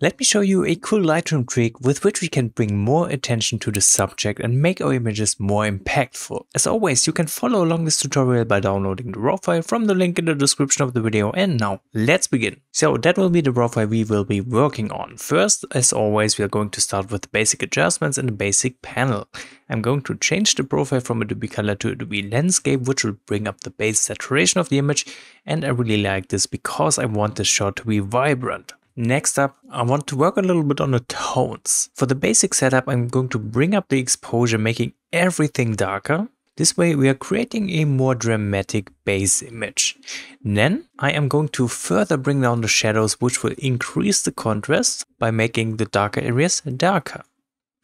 Let me show you a cool Lightroom trick with which we can bring more attention to the subject and make our images more impactful. As always, you can follow along this tutorial by downloading the raw file from the link in the description of the video, and now let's begin. So that will be the raw file we will be working on. First, as always, we are going to start with the basic adjustments in the basic panel. I'm going to change the profile from Adobe Color to Adobe Landscape, which will bring up the base saturation of the image, and I really like this because I want the shot to be vibrant. Next up, I want to work a little bit on the tones. For the basic setup, I'm going to bring up the exposure, making everything darker. This way we are creating a more dramatic base image. Then I am going to further bring down the shadows, which will increase the contrast by making the darker areas darker.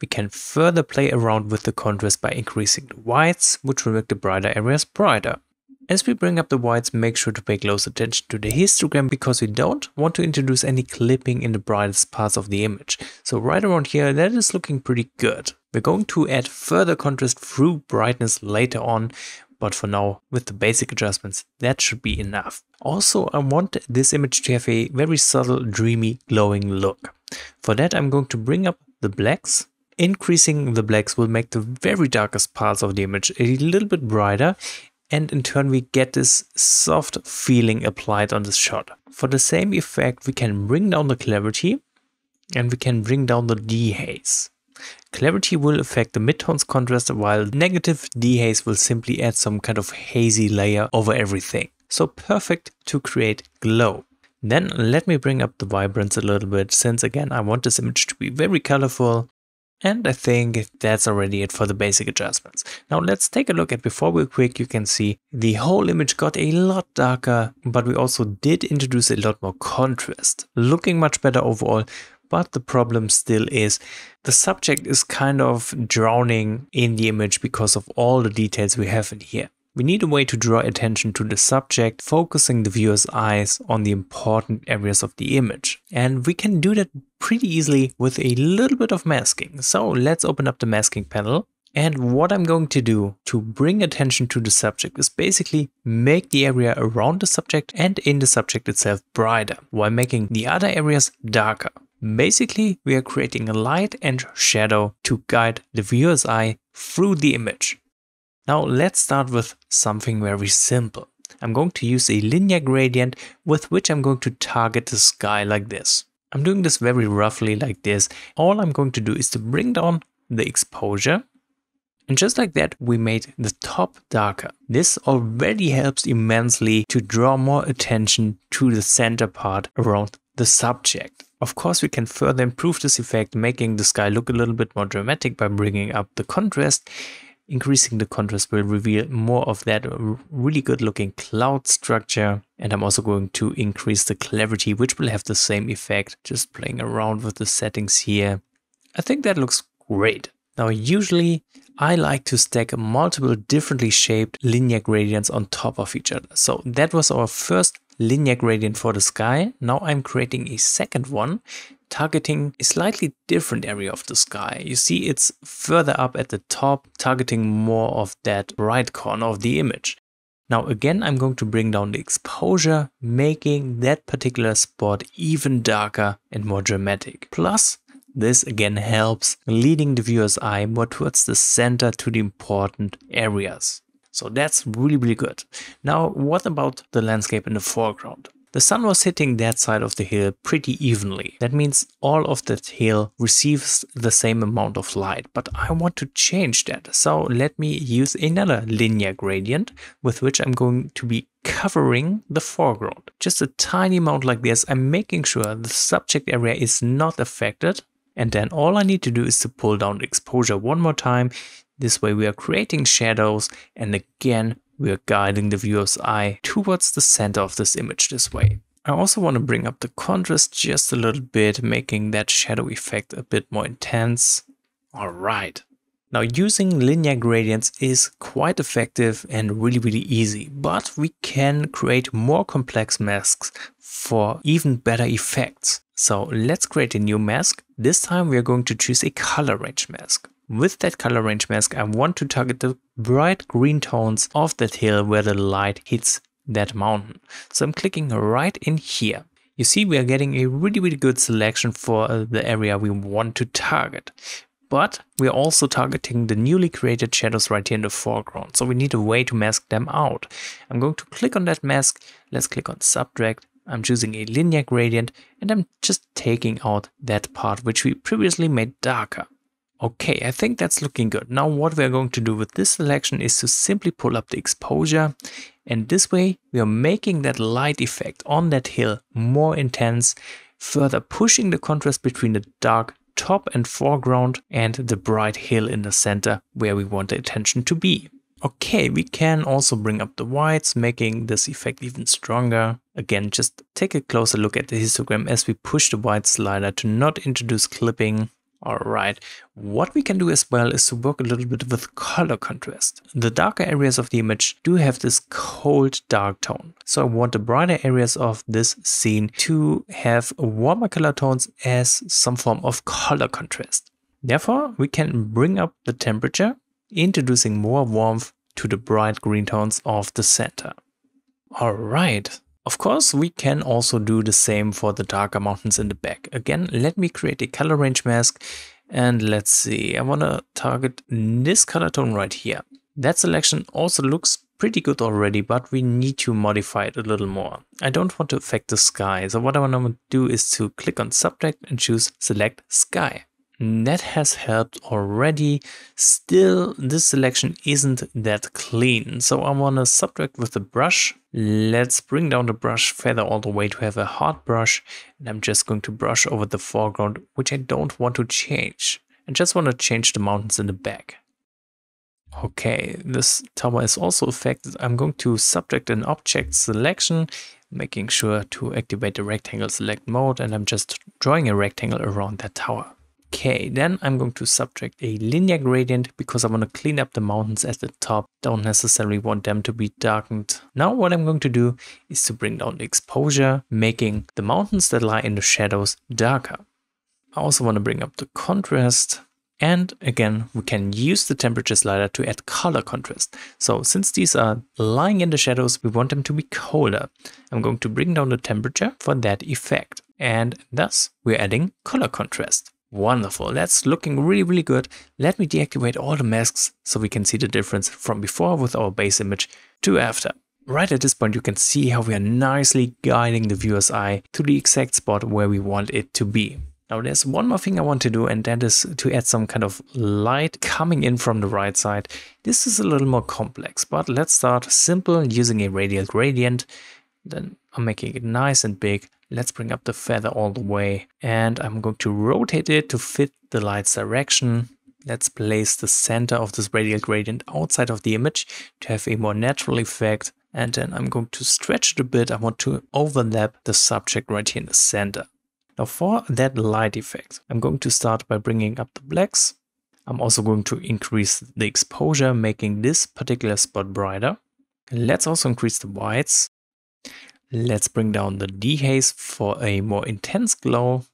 We can further play around with the contrast by increasing the whites, which will make the brighter areas brighter. As we bring up the whites, make sure to pay close attention to the histogram because we don't want to introduce any clipping in the brightest parts of the image. So right around here, that is looking pretty good. We're going to add further contrast through brightness later on, but for now, with the basic adjustments, that should be enough. Also, I want this image to have a very subtle, dreamy, glowing look. For that, I'm going to bring up the blacks. Increasing the blacks will make the very darkest parts of the image a little bit brighter, and in turn we get this soft feeling applied on this shot. For the same effect, we can bring down the clarity and we can bring down the dehaze. Clarity will affect the midtones contrast, while negative dehaze will simply add some kind of hazy layer over everything. So perfect to create glow. Then let me bring up the vibrance a little bit, since again I want this image to be very colorful. And I think that's already it for the basic adjustments. Now let's take a look at before real quick. You can see the whole image got a lot darker, but we also did introduce a lot more contrast. Looking much better overall, but the problem still is the subject is kind of drowning in the image because of all the details we have in here. We need a way to draw attention to the subject, focusing the viewer's eyes on the important areas of the image. And we can do that pretty easily with a little bit of masking. So let's open up the masking panel. And what I'm going to do to bring attention to the subject is basically make the area around the subject and in the subject itself brighter, while making the other areas darker. Basically, we are creating a light and shadow to guide the viewer's eye through the image. Now let's start with something very simple. I'm going to use a linear gradient with which I'm going to target the sky like this. I'm doing this very roughly like this. All I'm going to do is to bring down the exposure. And just like that, we made the top darker. This already helps immensely to draw more attention to the center part around the subject. Of course, we can further improve this effect, making the sky look a little bit more dramatic by bringing up the contrast. Increasing the contrast will reveal more of that really good looking cloud structure. And I'm also going to increase the clarity, which will have the same effect, just playing around with the settings here. I think that looks great. Now, usually I like to stack multiple differently shaped linear gradients on top of each other. So that was our first linear gradient for the sky. Now I'm creating a second one, targeting a slightly different area of the sky. You see it's further up at the top, targeting more of that right corner of the image. Now again, I'm going to bring down the exposure, making that particular spot even darker and more dramatic. Plus, this again helps leading the viewer's eye more towards the center to the important areas. So that's really, really good. Now, what about the landscape in the foreground? The sun was hitting that side of the hill pretty evenly. That means all of that hill receives the same amount of light, but I want to change that. So let me use another linear gradient with which I'm going to be covering the foreground. Just a tiny amount like this. I'm making sure the subject area is not affected. And then all I need to do is to pull down the exposure one more time. This way we are creating shadows, and again we are guiding the viewer's eye towards the center of this image this way. I also want to bring up the contrast just a little bit, making that shadow effect a bit more intense. Alright. Now using linear gradients is quite effective and really, really easy, but we can create more complex masks for even better effects. So let's create a new mask. This time we are going to choose a color range mask. With that color range mask, I want to target the bright green tones of that hill where the light hits that mountain. So I'm clicking right in here. You see, we are getting a really good selection for the area we want to target. But we're also targeting the newly created shadows right here in the foreground. So we need a way to mask them out. I'm going to click on that mask. Let's click on Subtract. I'm choosing a linear gradient and I'm just taking out that part which we previously made darker. Okay, I think that's looking good. Now what we're going to do with this selection is to simply pull up the exposure, and this way we are making that light effect on that hill more intense, further pushing the contrast between the dark top and foreground and the bright hill in the center where we want the attention to be. Okay, we can also bring up the whites, making this effect even stronger. Again, just take a closer look at the histogram as we push the white slider to not introduce clipping. Alright, what we can do as well is to work a little bit with color contrast. The darker areas of the image do have this cold dark tone. So I want the brighter areas of this scene to have warmer color tones as some form of color contrast. Therefore, we can bring up the temperature, introducing more warmth to the bright green tones of the center. Alright. Of course, we can also do the same for the darker mountains in the back. Again, let me create a color range mask and let's see, I want to target this color tone right here. That selection also looks pretty good already, but we need to modify it a little more. I don't want to affect the sky, so what I want to do is to click on Subtract and choose Select Sky. That has helped already. Still, this selection isn't that clean, so I want to subtract with the brush. Let's bring down the brush feather all the way to have a hard brush, and I'm just going to brush over the foreground, which I don't want to change. I just want to change the mountains in the back. Okay, this tower is also affected. I'm going to subtract an object selection, making sure to activate the rectangle select mode, and I'm just drawing a rectangle around that tower. Okay, then I'm going to subtract a linear gradient because I want to clean up the mountains at the top. Don't necessarily want them to be darkened. Now what I'm going to do is to bring down the exposure, making the mountains that lie in the shadows darker. I also want to bring up the contrast. And again, we can use the temperature slider to add color contrast. So since these are lying in the shadows, we want them to be colder. I'm going to bring down the temperature for that effect. And thus we're adding color contrast. Wonderful, that's looking really good. Let me deactivate all the masks so we can see the difference from before with our base image to after. Right at this point you can see how we are nicely guiding the viewer's eye to the exact spot where we want it to be. Now there's one more thing I want to do, and that is to add some kind of light coming in from the right side. This is a little more complex, but let's start simple using a radial gradient. Then I'm making it nice and big. Let's bring up the feather all the way, and I'm going to rotate it to fit the light's direction. Let's place the center of this radial gradient outside of the image to have a more natural effect. And then I'm going to stretch it a bit. I want to overlap the subject right here in the center. Now for that light effect, I'm going to start by bringing up the blacks. I'm also going to increase the exposure, making this particular spot brighter. Let's also increase the whites. Let's bring down the dehaze for a more intense glow.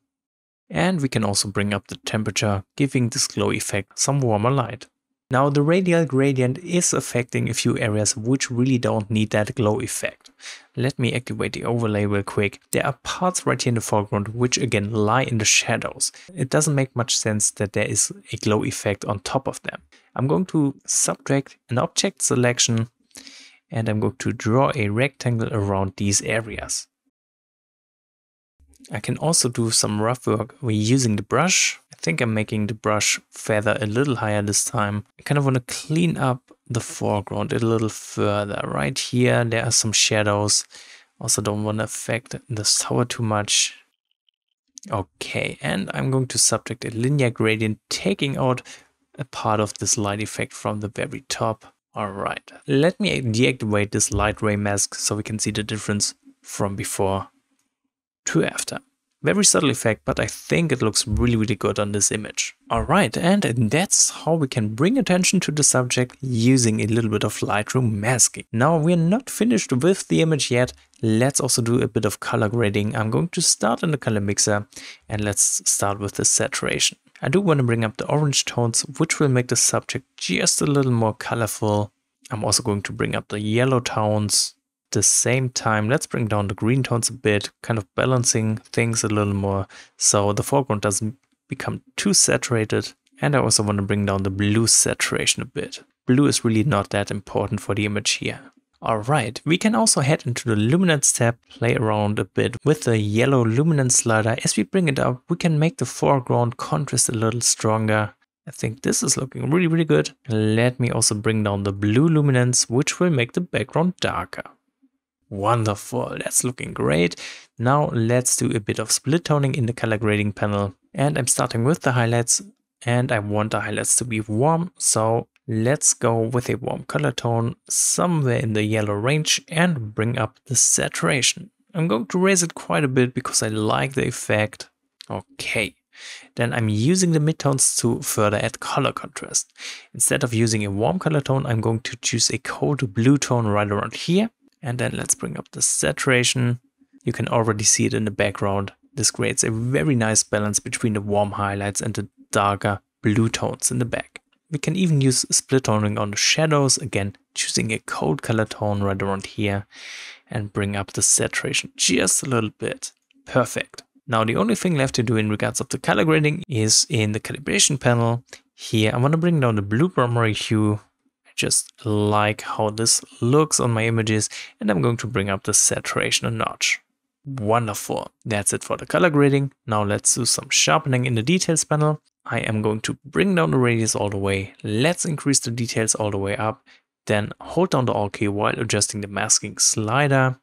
And we can also bring up the temperature, giving this glow effect some warmer light. Now the radial gradient is affecting a few areas which really don't need that glow effect. Let me activate the overlay real quick. There are parts right here in the foreground which again lie in the shadows. It doesn't make much sense that there is a glow effect on top of them. I'm going to subtract an object selection, and I'm going to draw a rectangle around these areas. I can also do some rough work using the brush. I think I'm making the brush feather a little higher this time. I kind of want to clean up the foreground a little further. Right here there are some shadows. Also don't want to affect the tower too much. Okay, and I'm going to subtract a linear gradient, taking out a part of this light effect from the very top. Alright, let me deactivate this light ray mask so we can see the difference from before to after. Very subtle effect, but I think it looks really good on this image. Alright, and that's how we can bring attention to the subject using a little bit of Lightroom masking. Now we're not finished with the image yet. Let's also do a bit of color grading. I'm going to start in the color mixer, and let's start with the saturation. I do want to bring up the orange tones, which will make the subject just a little more colorful. I'm also going to bring up the yellow tones. the same time, let's bring down the green tones a bit, kind of balancing things a little more so the foreground doesn't become too saturated. And I also want to bring down the blue saturation a bit. Blue is really not that important for the image here. Alright, we can also head into the luminance tab, play around a bit with the yellow luminance slider. As we bring it up, we can make the foreground contrast a little stronger. I think this is looking really good. Let me also bring down the blue luminance, which will make the background darker. Wonderful, that's looking great. Now let's do a bit of split toning in the color grading panel. And I'm starting with the highlights, and I want the highlights to be warm. So let's go with a warm color tone somewhere in the yellow range and bring up the saturation. I'm going to raise it quite a bit because I like the effect. Okay. Then I'm using the midtones to further add color contrast. Instead of using a warm color tone, I'm going to choose a cold blue tone right around here. And then let's bring up the saturation. You can already see it in the background. This creates a very nice balance between the warm highlights and the darker blue tones in the back. We can even use split toning on the shadows, again choosing a cold color tone right around here and bring up the saturation just a little bit. Perfect. Now the only thing left to do in regards of the color grading is in the calibration panel. Here I want to bring down the blue primary hue. I just like how this looks on my images, and I'm going to bring up the saturation a notch. Wonderful. That's it for the color grading. Now let's do some sharpening in the details panel. I am going to bring down the radius all the way. Let's increase the details all the way up. Then hold down the Alt key while adjusting the masking slider.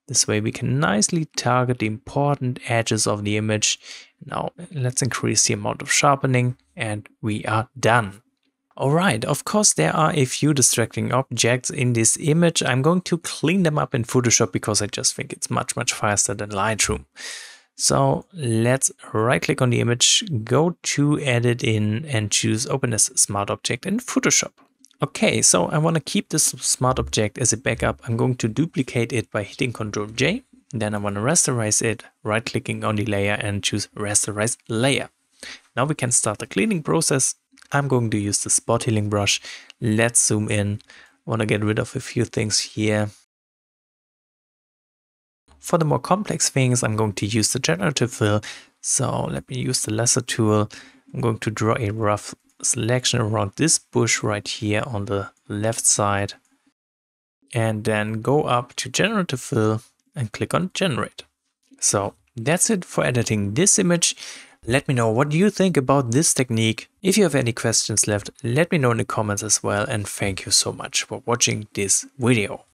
This way we can nicely target the important edges of the image. Now let's increase the amount of sharpening and we are done. Alright, of course there are a few distracting objects in this image. I'm going to clean them up in Photoshop because I just think it's much faster than Lightroom. So let's right click on the image, go to edit in and choose open as smart object in Photoshop. Okay, so I want to keep this smart object as a backup. I'm going to duplicate it by hitting Ctrl J. Then I want to rasterize it, right clicking on the layer and choose rasterize layer. Now we can start the cleaning process. I'm going to use the spot healing brush. Let's zoom in. I want to get rid of a few things here. For the more complex things, I'm going to use the generative fill. So let me use the lasso tool. I'm going to draw a rough selection around this bush right here on the left side. And then go up to generative fill and click on generate. So that's it for editing this image. Let me know what you think about this technique. If you have any questions left, let me know in the comments as well. And thank you so much for watching this video.